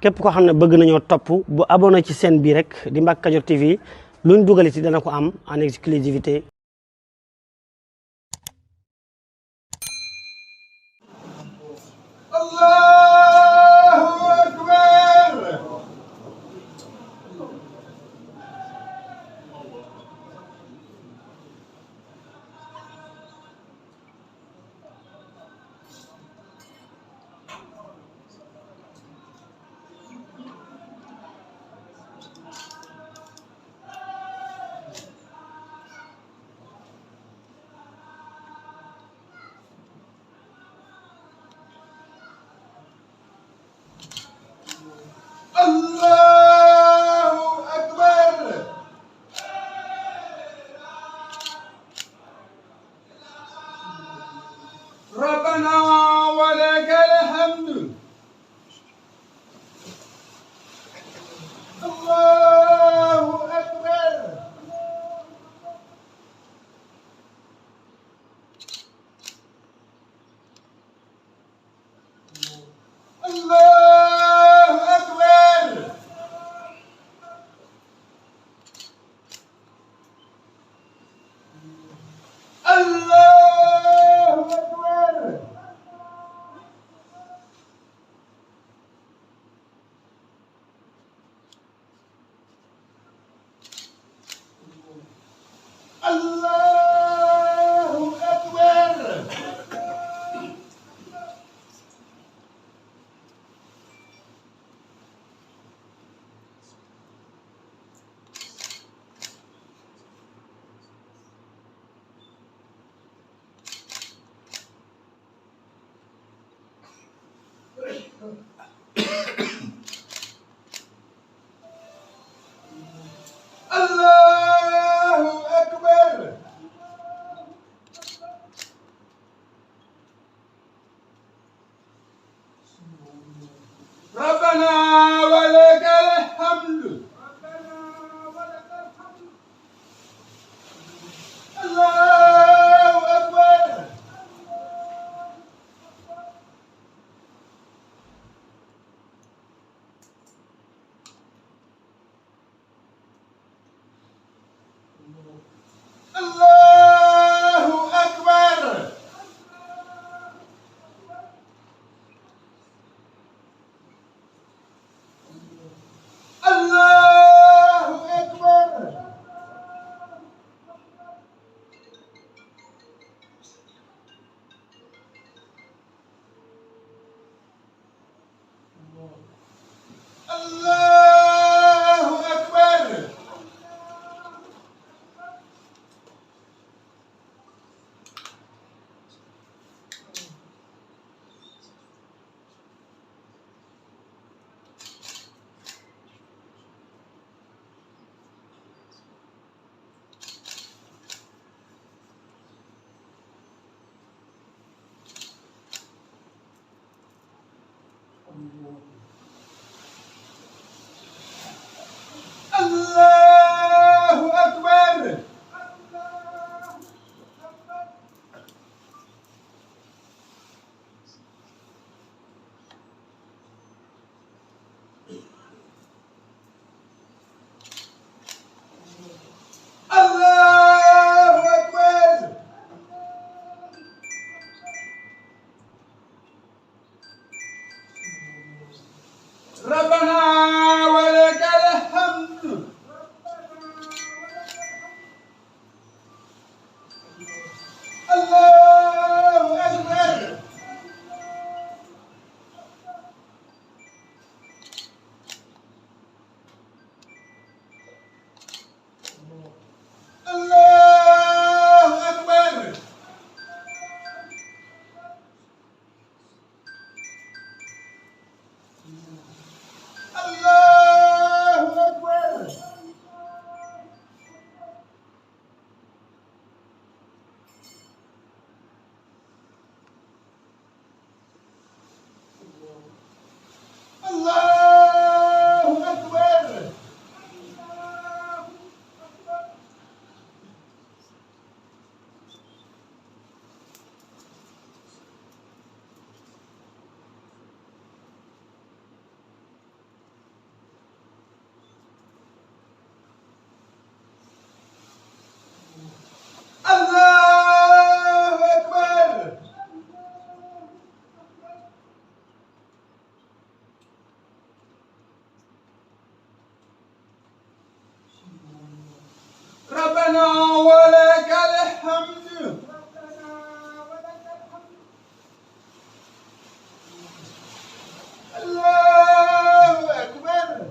képp koo xam ne bëgg nañoo topp bu abonné ci chaîne bi rek di Mbacke Kadior TV luñ dugal ci dana ko am en exclusivité. Allahu akbar. Allahu akbar. Rabbana wa lakal hamd. Allahu akbar. Allahu akbar. Allahu akbar. Allahu akbar. Allahu akbar. Rabbana wa lakal hamd. Allahu akbar. Allahu akbar. Allahu akbar. Allahu akbar. Allahu akbar. Allahu akbar. Rabbana wa lakal hamd. Allahu akbar. Allahu akbar. Allahu akbar. Allahu akbar. ربنا ولك الحمد. الله أكبر.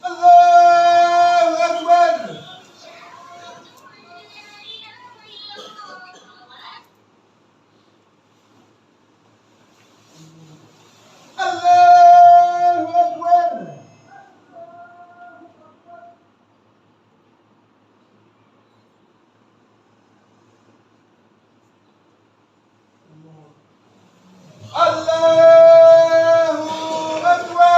الله أكبر. الله أكبر. الله أكبر.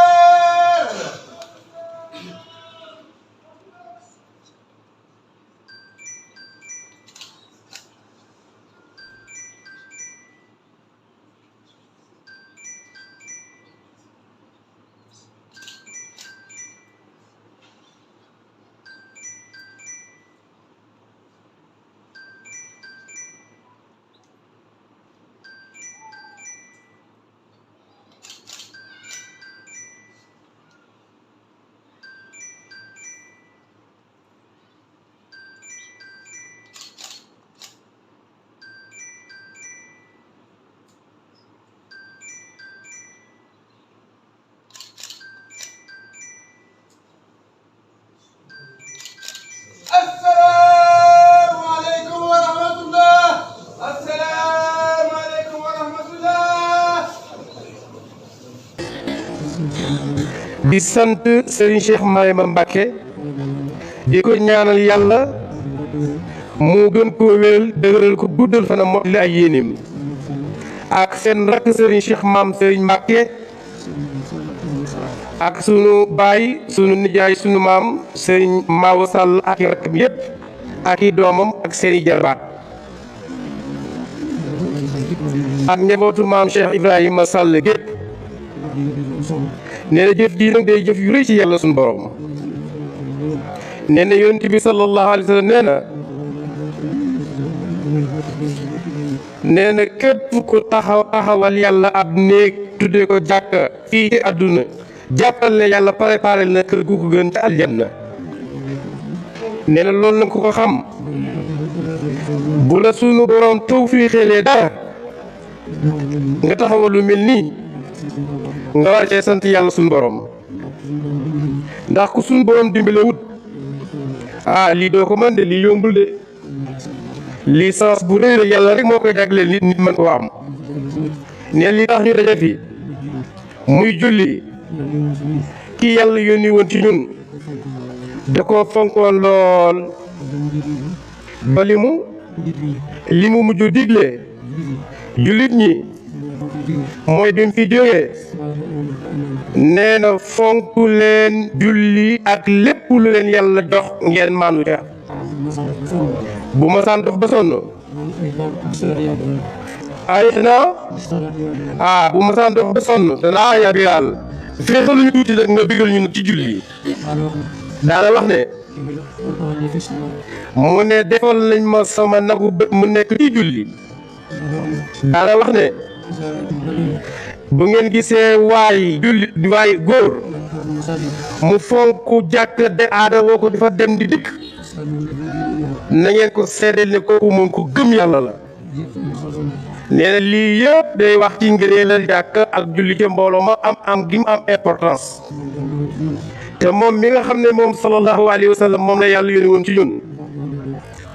السلام عليكم ورحمة الله. السلام عليكم ورحمة الله. di sant Serigne Cheikh Mariama Mbacké di ko ñaanal yàlla mu gën koo wéral dëgëral ko guddal fana mottali ay yéenim ak seen rakk Serigne Cheikh Maam Serigne Mbacké ak sunu baay sunu nijaay sunu maam Serigne Mawa Sall ak i rakkam yépp ak i doomam ak seeni jarbaat ak njabootu maam Cheikh Ibrahima Sall gépp nee na jëf ji nag day jëf yu rëy ci yàlla suñu borom nee na yonent bi sallallahu alayhi wa sallam nee na képp ku taxawal yàlla ab néeg tuddee ko jàkka fii ci àdduna jàppal ne yàlla préparé na kër gu ko gën ca aljanna nee na loolu nag ku ko xam bu la sunu borom taw fii xelee dara nga taxawal lu mel nii nga war cee sant yàlla suñu borom ndax ku suñu borom dimbale wut lii doo ko mën de lii yombul de lii sens bu rëy la yàlla rek moo koy jagleel nit mën koo am ne li tax ñu daje fi muy julli kii yàlla yónni woon ci ñun da koo fonkoon lool ba li mu mujj digle jullit ñi mooy bi mu fi jógee nee na fonk leen julli ak lépp lu leen yàlla jox ngeen maanu ca bu ma saan dox ba sonn bu ma saan dox ba sonn danaa yaa Bilaal féexal ñu tuuti nag nga bigal ñu ci julli daana wax ne mu ne defal nañ ma sama nagu bët mu nekk ci julli daana wax ne bu ngeen gisee waay góor mu fonk jàkk de aada woo ko dafa dem di dikk na ngeen ko seedeel ne kooku moom ko gëm yàlla la nee na lii yëpp day wax ci ngëneelal jàkk ak julli ca mbooloo ma am gi mu am importance te moom mi nga xam ne moom sallallahu alayhi wa sallam moom la yàlla yónni woon ci ñun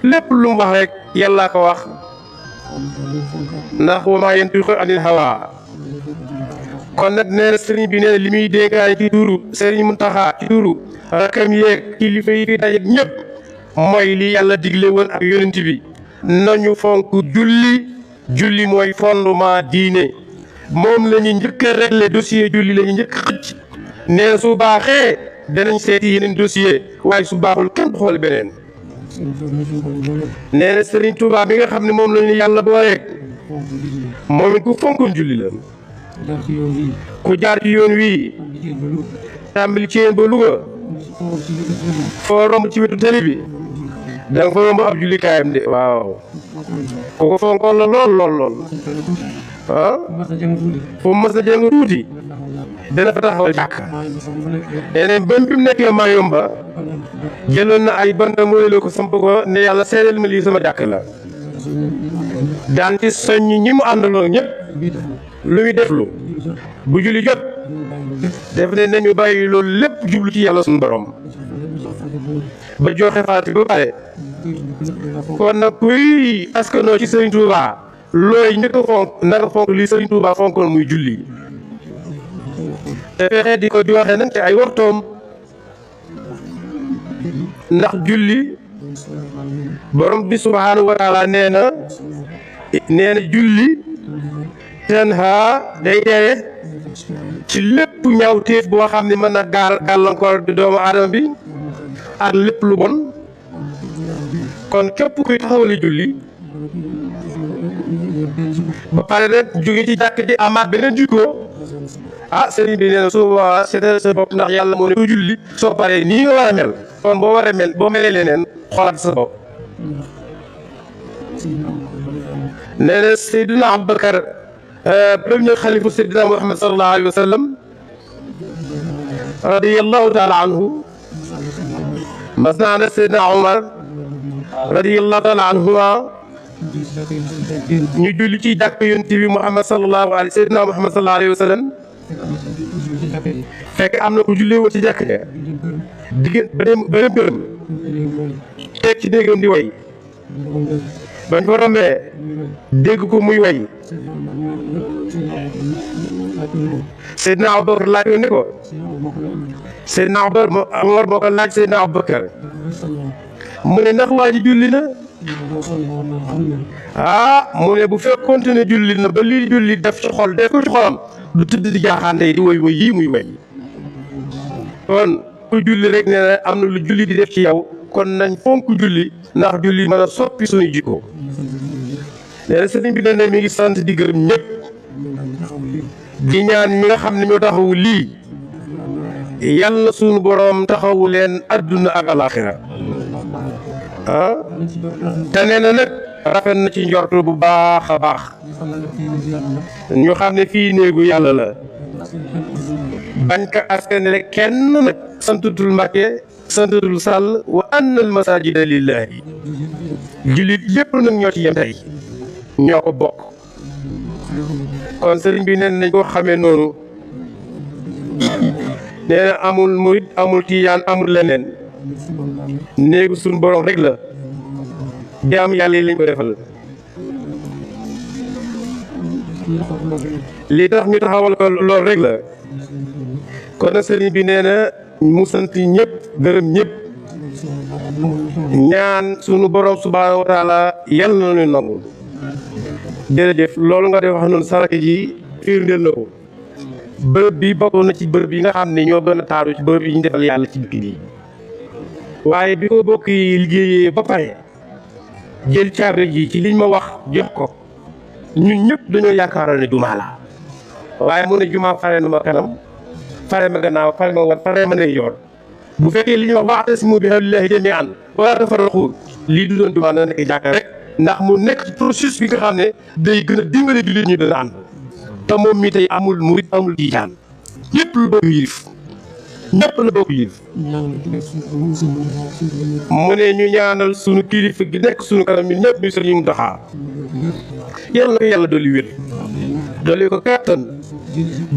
lépp lu mu wax rek yàllaa ko wax ndax wa maa yantiqu anil hawaa kon nag nee na sëriñ bi nee na li muy dénkaane ci tuuru sëriñ Muntaxa ci tuuru rakam yeeg kilifa yi fi dajeeg ñëpp mooy li yàlla digle woon ak yonent bi nañu fonk julli mooy fondement diine moom la ñu njëkk a réglé dossier julli la ñu njëkk a xëcc nee na su baaxee danañ seeti yeneen dossier waaye su baaxul kenn xool beneen nee na Sëriñ Tuubaa bi nga xam ne moom la ñu yàlla booleeg moom it ku fonkoon julli la ku jaar ci yoon wii tàmbali ci yéen ba Louga foo romb ci wetu tali bi da nga fa romb ab jullikaayam de waaw kooku fonkoon la lool ah fu mu mës a jàng tuuti dana fa taxawal jàkka yeneen ba bi mu nekkee Mayumba jëloon na ay banta mooy ko samp ko ne yàlla seedeel ma lii sama jàkk la daan ci soññ ñi mu àndaloon ñëpp lu muy deflu bu julli jot def ne nañu bàyyi loolu lépp jublu ci yàlla suñu borom ba joxe faati ba pare kon nag kuy askanoo ci Serigne Touba looy njëkk a fonk naka fonk li Serigne Touba fonkoon muy julli te fexe di ko joxe nag te ay waxtoom ndax julli borom bi subhaanahu wa taala nee na julli tanha day tere ci lépp ñaawteef boo xam ne mën na gàllankoor di doomu aadama bi ak lépp lu bon kon képp kuy taxawali julli ba pare nag jóge ci jàkk ji amaat beneen jikko sëriñ bi nee na su boobaa seetal sa bopp ndax yàlla moo ne ku julli soo paree nii nga war a mel kon boo melee leneen xoolaat sa bopp nee na Seydina Abubakar premier xalifu Seydina Muhammad sallallahu alayhi wa sallam radiyallahu taala anhu mas naa ne Seydina Omar radiyallahu taala anhuma ñu julli ci jàkk yonent bi Muhammad sallallahu alayhi Seydina Muhammad sallallahu alayhi wa sallam fekk am na ku jullee woon ci jàkk ja ba dem gërëm teg ci néegam di way bañ fa rombee dégg ko muy way Seydina Abubakar laaj ko ne ko Seydina Omar moo ko laaj Seydina Abubakar mu ne ndax waa ji julli na mu ne bu fekkoon ne julli na ba lii julli def ci xol def ko ci xolam du tëdd di jaaxaante di woy yii muy way kon ku julli rek nee na am na lu julli di def ci yow kon nañ fonk julli ndax julli mën a soppi suñu jikko nee na sëriñ bi ne mi ngi sant di gërëm ñëpp di ñaan ñi nga xam ne ñoo taxawu lii yàlla na suñu boroom taxawu leen adduna ak alaxira te nee na nag rafet na ci njortu bu baax a baax ñu xam ne fii néegu yàlla la bañ ka askanale kenn nag santutul Mbàkke santutul Sàll wa anna al masajida lillahi jullit yépp nag ñoo ci yem tey ñoo ko bokk kon sëriñ bi neen nañ ko xamee noonu nee na amul murit amul tijaan amul leneen néegu suñu borom rek la jaam yàlla yi lañ ko defal li tax ñu taxawal ko loolu rek la kon nag sëriñ bi nee na mu sant ñëpp gërëm ñëpp ñaan sunu borom subhaanahu wa taala yàlla na ñu nangu jërëjëf loolu nga def wax noonu saraka ji firndeel na ko bërëb bi bokk na ci bërëb yi nga xam ne ñoo gën a taaru ci bërëb yi ñu defal yàlla ci dëkk bi waaye bi ko bokk yi liggéeyee ba pare jël caabi ji ci liñ ma wax jox ko ñun ñëpp dañoo yaakaaroon ne jumaa la waaye mu ne jumaa fare na ma kanam fare ma gannaaw fare ma wat fare ma ndey joor bu fekkee li ñuy wax wa'tasimu bi hablillahi jami'an wa laa tafarraqu lii du doon jumaa na nekk jàkka rek ndax mu nekk ci processus bi nga xam ne day gën a dimbale jullit ñu dana ànd te moom mi tey amul murit amul tijaan ñëpp la bokk yilif ñëpp la bokk yilif mu ne ñu ñaanal sunu kilifa gi nekk sunu kanam ñun ñëpp ñu Sëriñ Muntaxa yàlla na ko yàlla dolli wér dolli ko kàttan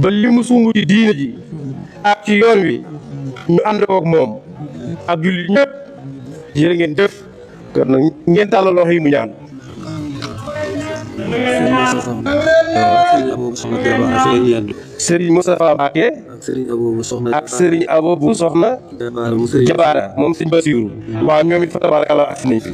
ba li mu sumb ci diine ji ak ci yoon wi ñu ànd kook moom ak jullit ñëpp jërë ngeen def kon nag ngeen tàllal loxo yi mu ñaan Serigne Moustapha Mbacké ak Serigne Abou Soxna Jabaara moom Serigne Bassirou waaw ñoom it fa tabarakallah ak si nañ fi.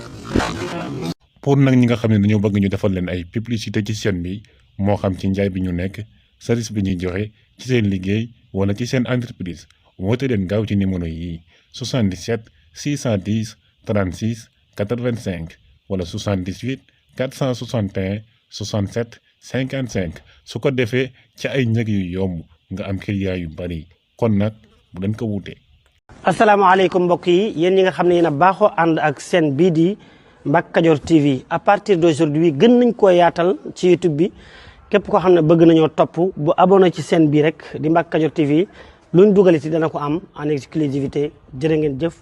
pour nag ñi nga xam ne dañoo bëgg ñu defal leen ay publicité ci chaîne bi moo xam ci njaay bi ñu nekk service bi ñuy joxe ci seen liggéey wala ci seen entreprise woote leen gaaw ci numéro yi 77 610 36 85 wala 78 461 67 55 su ko defee ci ay njëg yu yomb nga am client yu bari kon nag bu leen ko wuute. asalaamaaleykum mbokk yi yéen ñi nga xam ne yéen a baaxoo ànd ak seen bii di Mbacke Kadior TV à partir d'aujourd'hui gën nañ koo yaatal ci YouTube bi képp koo xam ne bëgg nañoo topp bu abonné ci seen bii rek di Mbacke Kadior TV luñ dugal ci dana ko am en exclusivité jërë ngeen jëf